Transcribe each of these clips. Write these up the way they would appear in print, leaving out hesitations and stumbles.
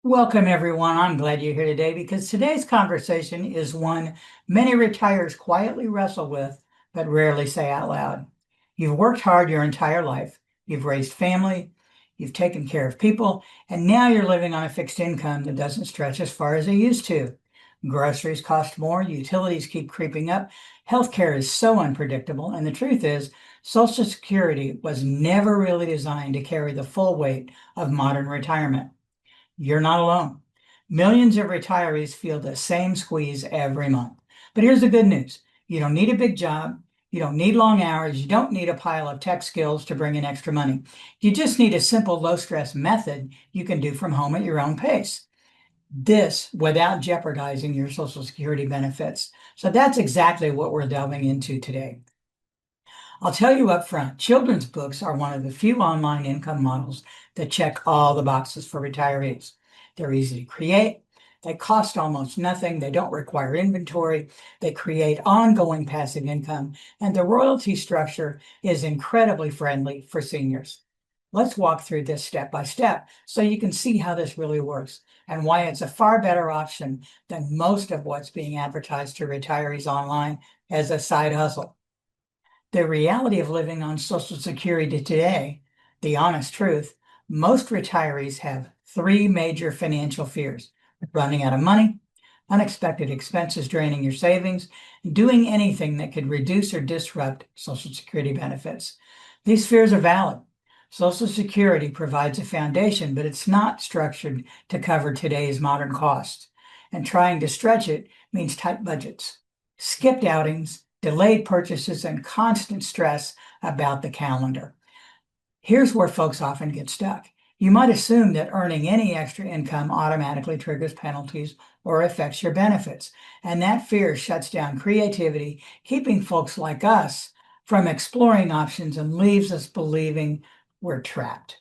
Welcome, everyone. I'm glad you're here today because today's conversation is one many retirees quietly wrestle with, but rarely say out loud. You've worked hard your entire life, you've raised family, you've taken care of people, and now you're living on a fixed income that doesn't stretch as far as it used to. Groceries cost more, utilities keep creeping up, healthcare is so unpredictable, and the truth is, Social Security was never really designed to carry the full weight of modern retirement. You're not alone. Millions of retirees feel the same squeeze every month. But here's the good news. You don't need a big job. You don't need long hours. You don't need a pile of tech skills to bring in extra money. You just need a simple low stress method you can do from home at your own pace. This without jeopardizing your Social Security benefits. So that's exactly what we're delving into today. I'll tell you up front, children's books are one of the few online income models that check all the boxes for retirees. They're easy to create, they cost almost nothing, they don't require inventory, they create ongoing passive income, and the royalty structure is incredibly friendly for seniors. Let's walk through this step by step so you can see how this really works and why it's a far better option than most of what's being advertised to retirees online as a side hustle. The reality of living on Social Security today, the honest truth, most retirees have three major financial fears: running out of money, unexpected expenses draining your savings, and doing anything that could reduce or disrupt Social Security benefits. These fears are valid. Social Security provides a foundation, but it's not structured to cover today's modern costs. And trying to stretch it means tight budgets, skipped outings, delayed purchases, and constant stress about the calendar. Here's where folks often get stuck. You might assume that earning any extra income automatically triggers penalties or affects your benefits. And that fear shuts down creativity, keeping folks like us from exploring options and leaves us believing we're trapped.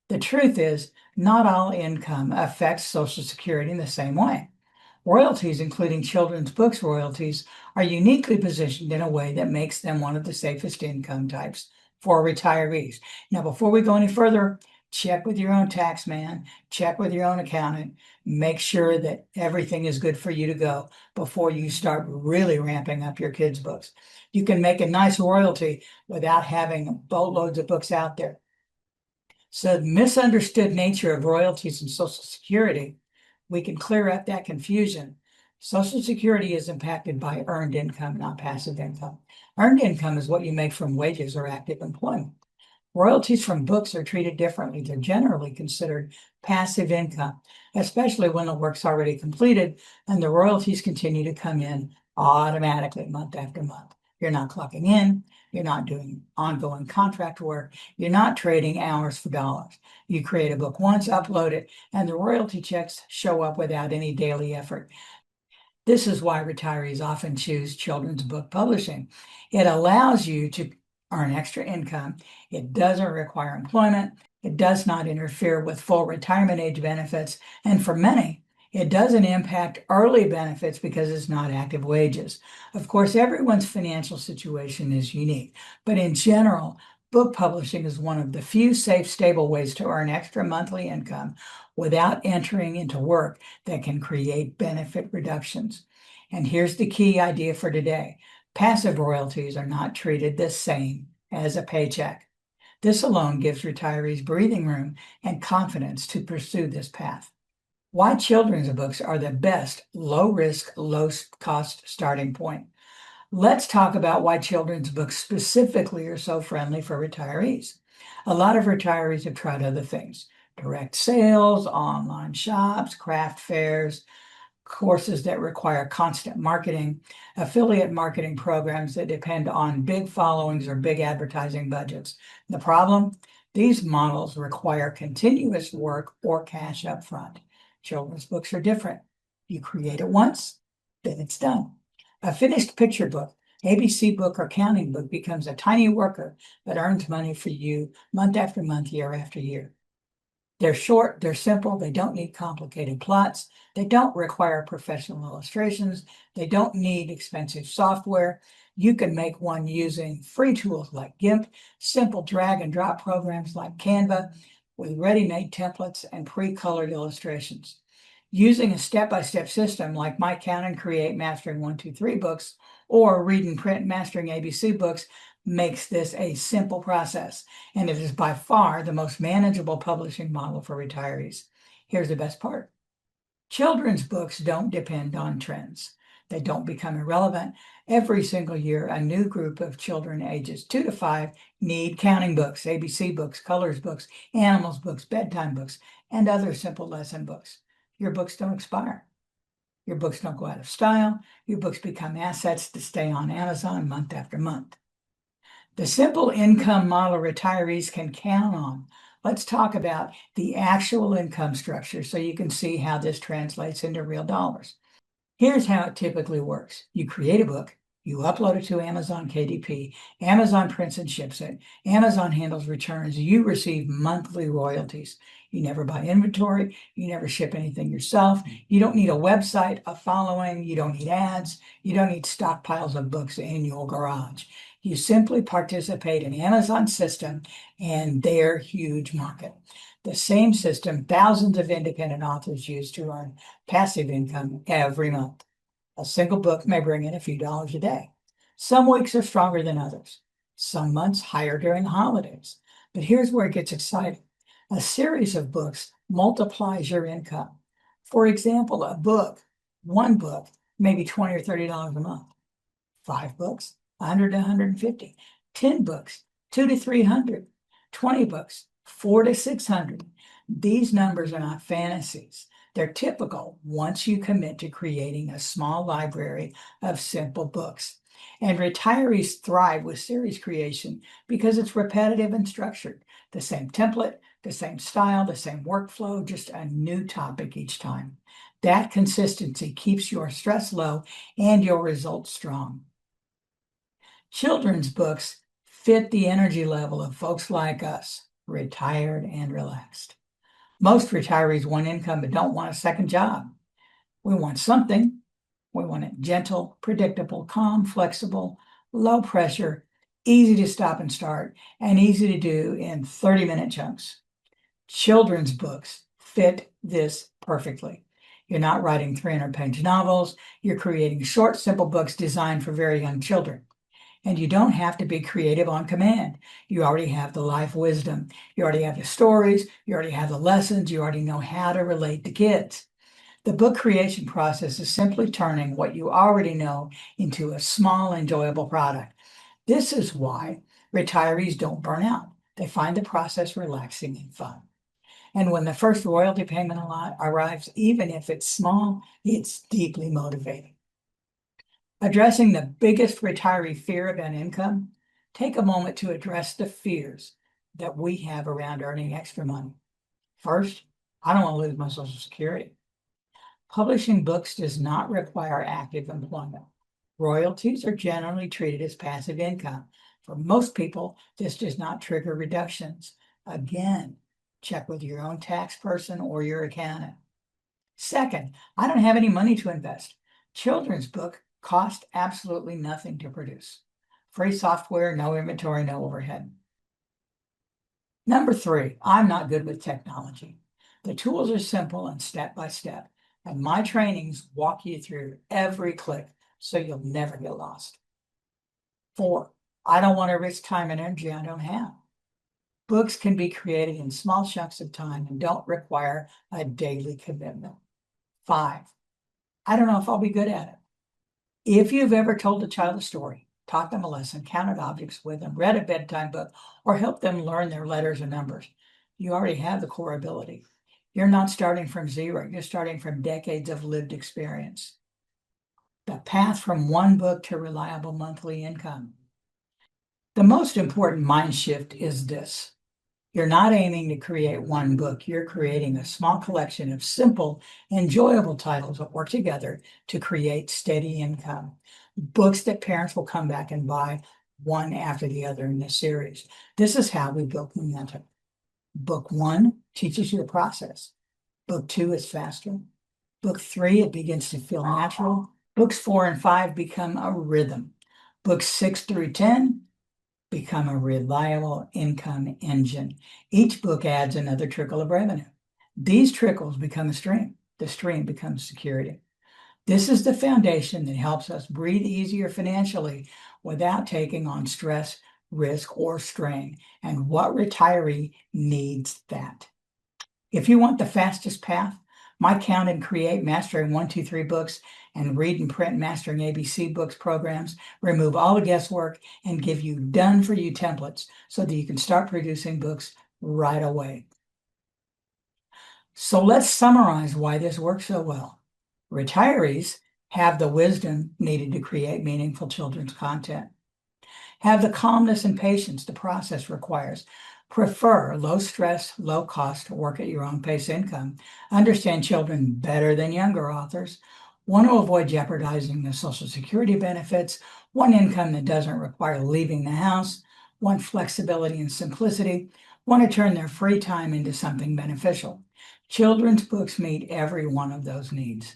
The truth is, not all income affects Social Security in the same way. Royalties, including children's books royalties, are uniquely positioned in a way that makes them one of the safest income types for retirees. Now, before we go any further, check with your own tax man, check with your own accountant, make sure that everything is good for you to go before you start really ramping up your kids' books. You can make a nice royalty without having boatloads of books out there. So, the misunderstood nature of royalties and Social Security, we can clear up that confusion. Social Security is impacted by earned income, not passive income. Earned income is what you make from wages or active employment. Royalties from books are treated differently. They're generally considered passive income, especially when the work's already completed and the royalties continue to come in automatically month after month. You're not clocking in, you're not doing ongoing contract work, you're not trading hours for dollars. You create a book once, upload it, and the royalty checks show up without any daily effort. This is why retirees often choose children's book publishing. It allows you to earn extra income. It doesn't require employment. It does not interfere with full retirement age benefits. And for many, it doesn't impact early benefits because it's not active wages. Of course, everyone's financial situation is unique, but in general, book publishing is one of the few safe, stable ways to earn extra monthly income without entering into work that can create benefit reductions. And here's the key idea for today. Passive royalties are not treated the same as a paycheck. This alone gives retirees breathing room and confidence to pursue this path. Why children's books are the best low risk, low cost starting point. Let's talk about why children's books specifically are so friendly for retirees. A lot of retirees have tried other things: direct sales, online shops, craft fairs, courses that require constant marketing, affiliate marketing programs that depend on big followings or big advertising budgets. The problem? These models require continuous work or cash up front. Children's books are different. You create it once, then it's done. A finished picture book, ABC book, or counting book becomes a tiny worker that earns money for you month after month, year after year. They're short, they're simple, they don't need complicated plots, they don't require professional illustrations, they don't need expensive software. You can make one using free tools like GIMP, simple drag and drop programs like Canva, with ready-made templates and pre-colored illustrations. Using a step-by-step system like my Count and Create Mastering 1, 2, 3 books or Read and Print Mastering ABC books makes this a simple process, and it is by far the most manageable publishing model for retirees. Here's the best part. Children's books don't depend on trends. They don't become irrelevant. Every single year, a new group of children ages 2 to 5 need counting books, ABC books, colors books, animals books, bedtime books, and other simple lesson books. Your books don't expire. Your books don't go out of style. Your books become assets to stay on Amazon month after month. The simple income model retirees can count on. Let's talk about the actual income structure so you can see how this translates into real dollars. Here's how it typically works. You create a book, you upload it to Amazon KDP, Amazon prints and ships it, Amazon handles returns, you receive monthly royalties. You never buy inventory, you never ship anything yourself, you don't need a website, a following, you don't need ads, you don't need stockpiles of books in your garage. You simply participate in Amazon's system and their huge market. The same system thousands of independent authors use to earn passive income every month. A single book may bring in a few dollars a day. Some weeks are stronger than others. Some months higher during the holidays. But here's where it gets exciting. A series of books multiplies your income. For example, one book, maybe $20 or $30 a month. 5 books, 100 to 150. 10 books, 2 to 300. 20 books, 4 to 600. These numbers are not fantasies. They're typical once you commit to creating a small library of simple books. And retirees thrive with series creation because it's repetitive and structured. The same template, the same style, the same workflow, just a new topic each time. That consistency keeps your stress low and your results strong. Children's books fit the energy level of folks like us, retired and relaxed. Most retirees want income but don't want a second job. We want something. We want it gentle, predictable, calm, flexible, low pressure, easy to stop and start, and easy to do in 30-minute chunks. Children's books fit this perfectly. You're not writing 300-page novels. You're creating short, simple books designed for very young children. And you don't have to be creative on command. You already have the life wisdom. You already have the stories. You already have the lessons. You already know how to relate to kids. The book creation process is simply turning what you already know into a small, enjoyable product. This is why retirees don't burn out. They find the process relaxing and fun. And when the first royalty payment arrives, even if it's small, it's deeply motivating. Addressing the biggest retiree fear about income, take a moment to address the fears that we have around earning extra money. First, I don't want to lose my Social Security. Publishing books does not require active employment. Royalties are generally treated as passive income. For most people, this does not trigger reductions. Again, check with your own tax person or your accountant. Second, I don't have any money to invest. Children's book cost absolutely nothing to produce. Free software, no inventory, no overhead. Number 3, I'm not good with technology. The tools are simple and step by step, and my trainings walk you through every click so you'll never get lost. 4, I don't want to risk time and energy I don't have. Books can be created in small chunks of time and don't require a daily commitment. 5, I don't know if I'll be good at it. If you've ever told a child a story, taught them a lesson, counted objects with them, read a bedtime book, or helped them learn their letters and numbers, you already have the core ability. You're not starting from zero. You're starting from decades of lived experience. The path from one book to reliable monthly income. The most important mind shift is this. You're not aiming to create one book. You're creating a small collection of simple, enjoyable titles that work together to create steady income. Books that parents will come back and buy one after the other in this series. This is how we build momentum. Book 1 teaches you the process. Book 2 is faster. Book 3, it begins to feel natural. Books 4 and 5 become a rhythm. Books 6 through 10 become a reliable income engine. Each book adds another trickle of revenue. These trickles become a stream. the stream becomes security. This is the foundation that helps us breathe easier financially without taking on stress, risk, or strain. And what retiree needs that? If you want the fastest path, my Count and Create Mastering 1, 2, 3 books and Read and Print Mastering ABC books programs remove all the guesswork and give you done-for-you templates so that you can start producing books right away. So let's summarize why this works so well. Retirees have the wisdom needed to create meaningful children's content. Have the calmness and patience the process requires. Prefer low stress, low cost, work at your own pace income. Understand children better than younger authors. Want to avoid jeopardizing the Social Security benefits. Want income that doesn't require leaving the house. Want flexibility and simplicity. Want to turn their free time into something beneficial. Children's books meet every one of those needs.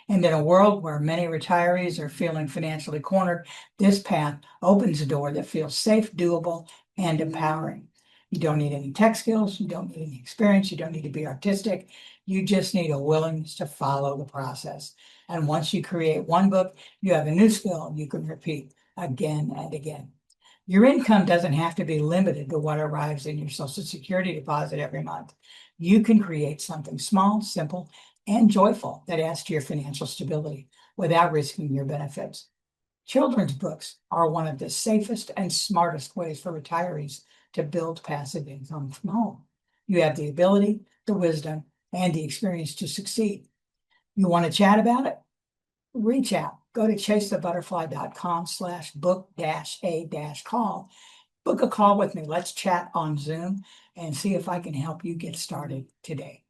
And in a world where many retirees are feeling financially cornered, this path opens a door that feels safe, doable, and empowering. You don't need any tech skills. You don't need any experience. You don't need to be artistic. You just need a willingness to follow the process. And once you create one book, you have a new skill you can repeat again and again. Your income doesn't have to be limited to what arrives in your Social Security deposit every month. You can create something small, simple, and joyful that adds to your financial stability without risking your benefits. Children's books are one of the safest and smartest ways for retirees to build passive income from home. You have the ability, the wisdom, and the experience to succeed. You want to chat about it? Reach out. Go to chasethebutterfly.com/book-a-call. Book a call with me. Let's chat on Zoom and see if I can help you get started today.